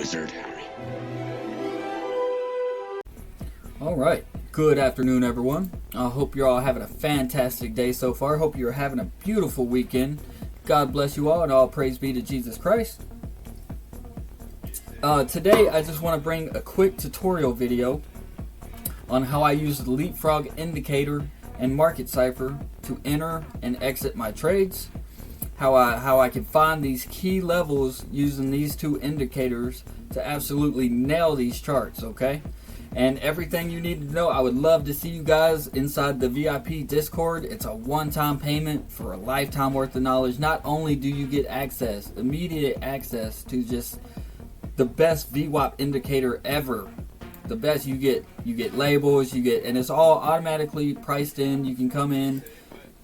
wizard. Alright, good afternoon everyone. I hope you're all having a fantastic day so far. Hope you're having a beautiful weekend. God bless you all, and all praise be to Jesus Christ. Today I just want to bring a quick tutorial video on how I use the LeapFrog indicator and Market Cipher to enter and exit my trades. How I can find these key levels using these two indicators to absolutely nail these charts, okay? And everything you need to know. I would love to see you guys inside the VIP Discord. It's a one-time payment for a lifetime worth of knowledge. Not only do you get access, immediate access to just the best VWAP indicator ever. The best you get labels, and it's all automatically priced in. You can come in,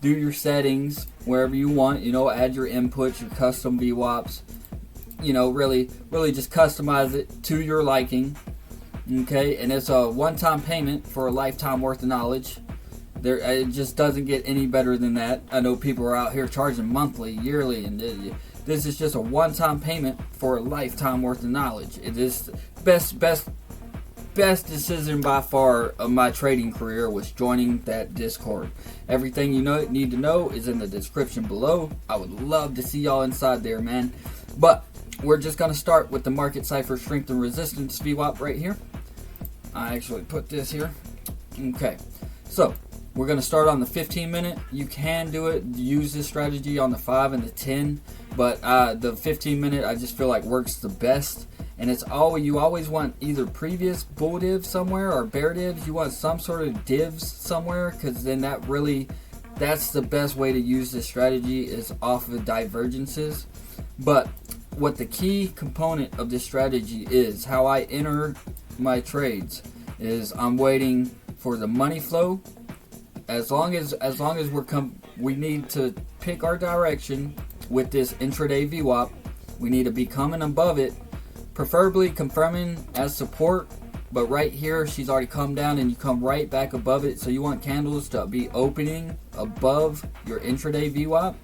do your settings wherever you want, add your inputs, your custom VWAPs, really just customize it to your liking. Okay, and it's a one-time payment for a lifetime worth of knowledge. It just doesn't get any better than that. I know people are out here charging monthly, yearly, and this is just a one-time payment for a lifetime worth of knowledge. It is best decision by far of my trading career was joining that Discord. Everything you need to know is in the description below. I would love to see y'all inside there, man. But we're just going to start with the Market Cipher Strength and Resistance VWAP right here. I actually put this here. Okay, so we're going to start on the 15 minute. You can do it, use this strategy on the 5 and the 10, but the 15 minute I just feel like works the best. And you always want either previous bull divs somewhere or bear divs. You want some sort of divs somewhere, because then that's the best way to use this strategy is off of divergences. But what the key component of this strategy is, how I enter my trades, is I'm waiting for the money flow. As long as we need to pick our direction with this intraday VWAP. We need to be coming above it, preferably confirming as support. But right here, she's already come down, and you come right back above it. So you want candles to be opening above your intraday VWAP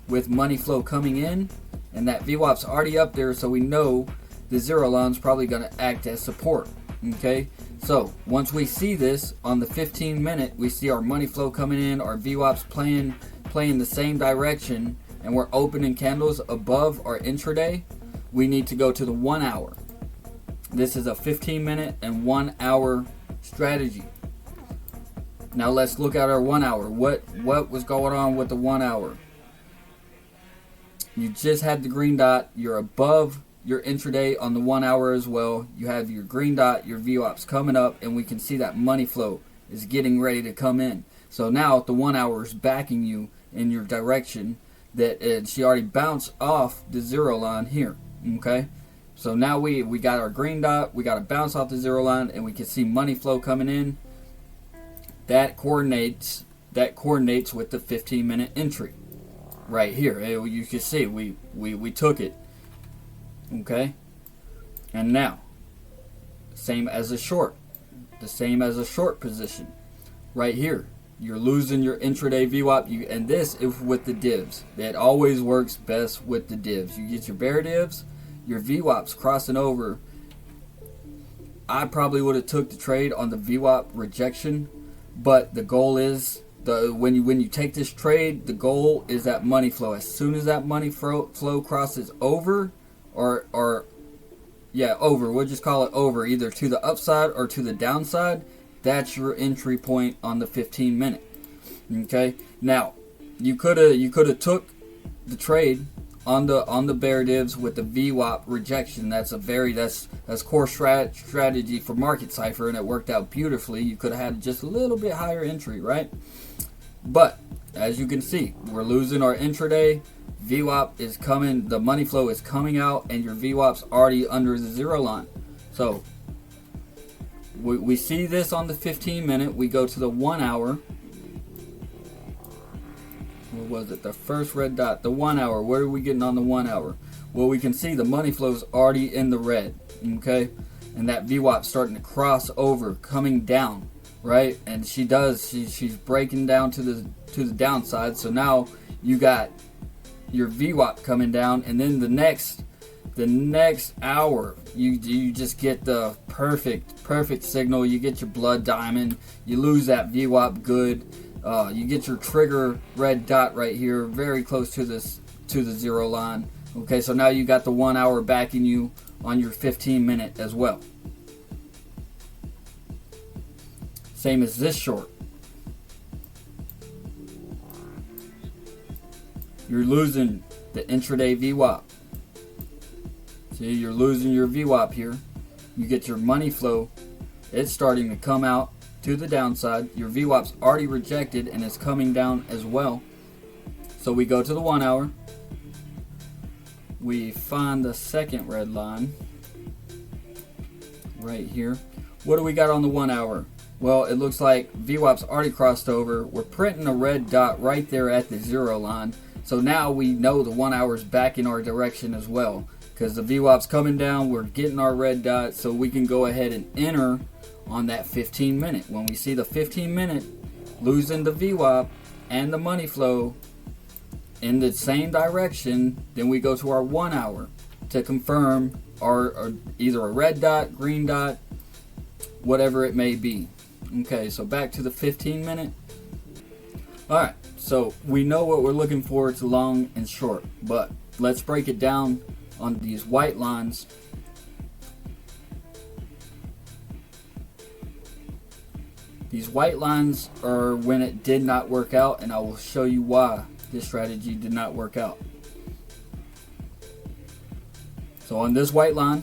with money flow coming in. And that VWAP's already up there, so we know the zero line's probably going to act as support. Okay, so once we see this on the 15 minute, we see our money flow coming in, our VWAP's playing the same direction, and we're opening candles above our intraday. We need to go to the 1 hour. This is a 15 minute and 1 hour strategy. Now let's look at our 1 hour. What was going on with the 1 hour? You just had the green dot. You're above your intraday on the 1 hour as well. You have your green dot, your VWAP's coming up, and we can see that money flow is getting ready to come in. So now the 1 hour is backing you in your direction. She already bounced off the zero line here. Okay, so now we got our green dot. We got to bounce off the zero line, and we can see money flow coming in. That coordinates with the 15 minute entry. Right here, you can see we took it. Okay, and now same as a short position. Right here, you're losing your intraday VWAP, and this is with the divs. That always works best with the divs. You get your bear divs, your VWAP's crossing over. I probably would have took the trade on the VWAP rejection, but the goal is when you take this trade, the goal is that money flow. As soon as that money flow crosses over, over, we'll just call it over, either to the upside or to the downside, that's your entry point on the 15 minute. Okay, now you could have took the trade on the bear divs with the VWAP rejection. That's core strategy for Market Cipher, and it worked out beautifully. You could have had just a little bit higher entry, right? But as you can see, we're losing our intraday. VWAP is coming, the money flow is coming out, and your VWAP's already under the zero line. So we see this on the 15 minute. We go to the 1 hour. What was it? The first red dot, the 1 hour. Where are we getting on the 1 hour? Well, we can see the money flow's already in the red. Okay, and that VWAP's starting to cross over, coming down, right? And she's breaking down to the downside. So now you got your VWAP coming down, and then the next The next hour, you just get the perfect signal. You get your blood diamond. You lose that VWAP good. You get your trigger red dot right here, very close to the 0 line. Okay, so now you got the 1 hour backing you on your 15-minute as well. Same as this short. You're losing the intraday VWAP. See, you're losing your VWAP here. You get your money flow. It's starting to come out to the downside. Your VWAP's already rejected and it's coming down as well. So we go to the 1 hour. We find the second red line right here. What do we got on the 1 hour? Well, it looks like VWAP's already crossed over. We're printing a red dot right there at the 0 line. So now we know the 1 hour is back in our direction as well, because the VWAP's coming down. We're getting our red dot, so we can go ahead and enter on that 15-minute. When we see the 15-minute losing the VWAP and the money flow in the same direction, then we go to our 1 hour to confirm our either a red dot, green dot, whatever it may be. Okay, so back to the 15-minute. Alright, so we know what we're looking for. It's long and short, but let's break it down on these white lines. These white lines are when it did not work out, and I will show you why this strategy did not work out. So on this white line,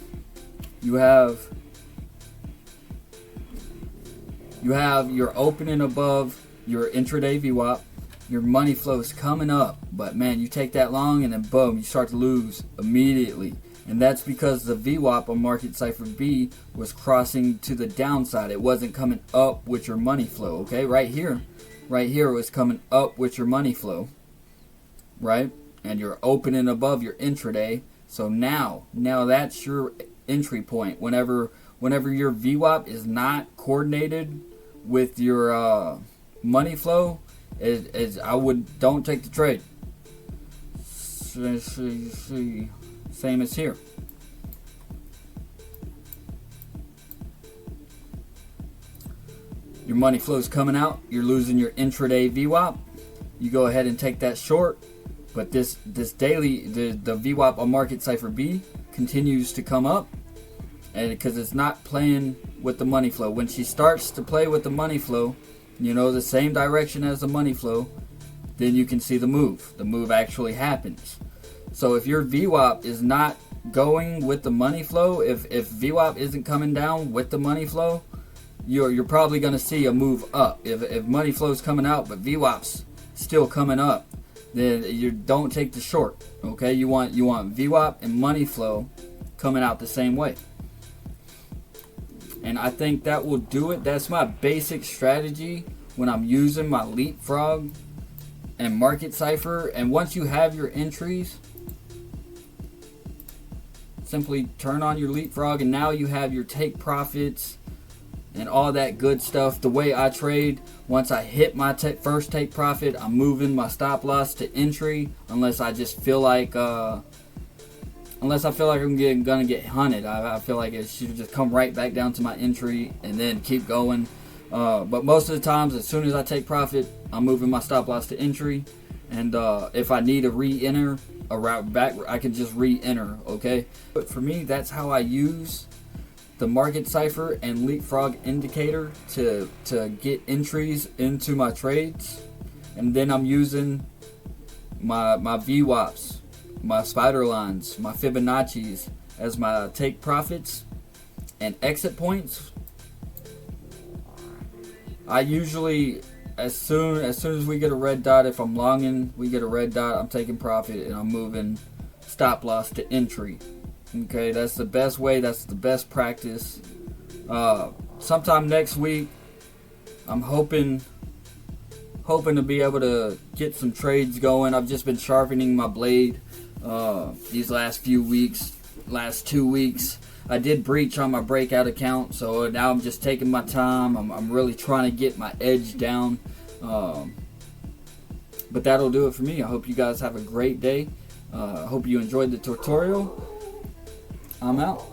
you have your opening above your intraday VWAP. Your money flow is coming up, but man, you take that long and then boom, you start to lose immediately. And that's because the VWAP on Market Cipher B was crossing to the downside. It wasn't coming up with your money flow. Okay, right here it was coming up with your money flow, right? And you're opening above your intraday. So now that's your entry point. Whenever your VWAP is not coordinated with your money flow, don't take the trade. Same as here. Your money flow is coming out. You're losing your intraday VWAP. You go ahead and take that short. But this daily, the VWAP on Market Cipher B continues to come up, and because it's not playing with the money flow. When she starts to play with the money flow, the same direction as the money flow, then you can see the move. The move actually happens. So if your VWAP is not going with the money flow, if VWAP isn't coming down with the money flow, you're probably going to see a move up. If money flow is coming out but VWAP's still coming up, then you don't take the short. Okay, you want VWAP and money flow coming out the same way. And I think that will do it. That's my basic strategy when I'm using my LeapFrog and Market Cipher. And once you have your entries, simply turn on your LeapFrog, and now you have your take profits and all that good stuff. The way I trade, once I hit my first take profit, I'm moving my stop loss to entry, unless I just feel like I'm gonna get hunted. I feel like it should just come right back down to my entry and then keep going. But most of the times, as soon as I take profit, I'm moving my stop loss to entry. And if I need to re-enter a route back, I can just re-enter. Okay. But for me, that's how I use the Market Cipher and LeapFrog indicator to get entries into my trades. And then I'm using my VWAPs, my spider lines, my Fibonacci's as my take profits and exit points. I usually, as soon as we get a red dot, if I'm longing, we get a red dot, I'm taking profit and I'm moving stop loss to entry. Okay, that's the best way. That's the best practice. Sometime next week, I'm hoping to be able to get some trades going. I've just been sharpening my blade these last 2 weeks. I did breach on my breakout account, so now I'm just taking my time. I'm really trying to get my edge down. But that'll do it for me. I hope you guys have a great day. I hope you enjoyed the tutorial. I'm out.